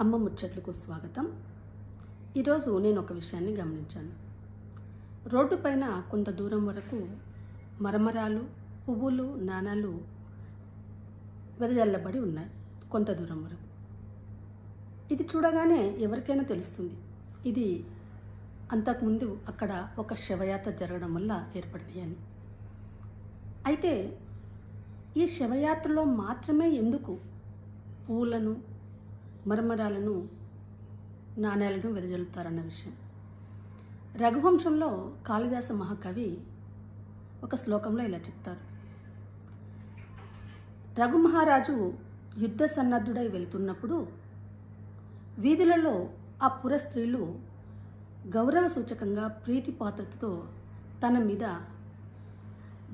అమ్మ ముచ్చట్లకు స్వాగతం. ఈరోజు నేను ఒక విషయాన్ని గమనించాను. రోడ్డు పైన కొంత దూరం వరకు మరమరాలు, పువ్వులు, నాణాలు వెదజల్లబడి ఉన్నాయి. కొంత దూరం వరకు ఇది చూడగానే ఎవరికైనా తెలుస్తుంది, ఇది అంతకుముందు అక్కడ ఒక శవయాత్ర జరగడం వల్ల ఏర్పడినాయి అని. అయితే ఈ శవయాత్రలో మాత్రమే ఎందుకు పువ్వులను, మరమరాలను, నాణ్యాలను వెదజల్లుతారన్న విషయం రఘువంశంలో కాళిదాస మహాకవి ఒక శ్లోకంలో ఇలా చెప్తారు. రఘు మహారాజు యుద్ధ సన్నద్ధుడై వెళ్తున్నప్పుడు వీధులలో ఆ పుర స్త్రీలు గౌరవ సూచకంగా ప్రీతిపాత్రతతో తన మీద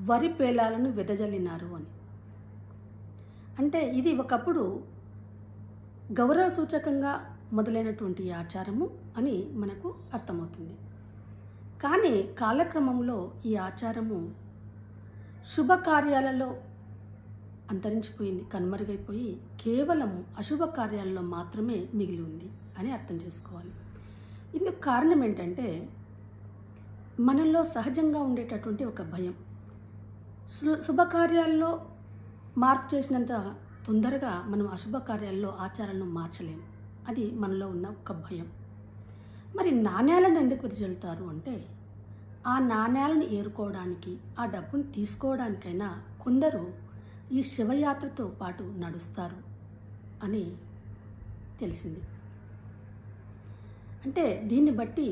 వరి పేలాలను వెదజల్లినారు అని. అంటే ఇది ఒకప్పుడు గౌరవ సూచకంగా మొదలైనటువంటి ఆచారము అని మనకు అర్థమవుతుంది. కానీ కాలక్రమంలో ఈ ఆచారము శుభకార్యాలలో అంతరించిపోయింది, కనుమరుగైపోయి కేవలం అశుభ కార్యాలలో మాత్రమే మిగిలి ఉంది అని అర్థం చేసుకోవాలి. ఇందుకు కారణం ఏంటంటే మనలో సహజంగా ఉండేటటువంటి ఒక భయం. శుభకార్యాల్లో మార్పు చేసినంత తొందరగా మనం అశుభ కార్యాల్లో ఆచారాలను మార్చలేము. అది మనలో ఉన్న ఒక భయం. మరి నాణ్యాలను ఎందుకు వెదజల్లుతారు అంటే, ఆ నాణ్యాలను ఏరుకోవడానికి, ఆ డబ్బును తీసుకోవడానికైనా కొందరు ఈ శివయాత్రతో పాటు నడుస్తారు అని తెలిసింది. అంటే దీన్ని బట్టి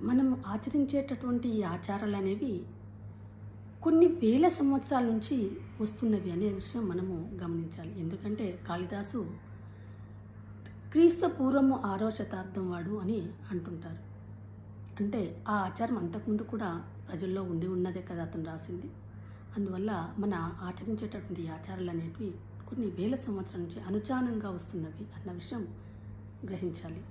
మనం ఆచరించేటటువంటి ఈ ఆచారాలు అనేవి కొన్ని వేల సంవత్సరాల నుంచి వస్తున్నవి అనే విషయం మనము గమనించాలి. ఎందుకంటే కాళిదాసు క్రీస్తు పూర్వము 6వ శతాబ్దం వాడు అని అంటుంటారు. అంటే ఆ ఆచారం అంతకుముందు కూడా ప్రజల్లో ఉండి ఉన్నదే కదా అతను రాసింది. అందువల్ల మన ఆచరించేటటువంటి ఆచారాలు అనేటివి కొన్ని వేల సంవత్సరాల నుంచి అనుచానంగా వస్తున్నవి అన్న విషయం గ్రహించాలి.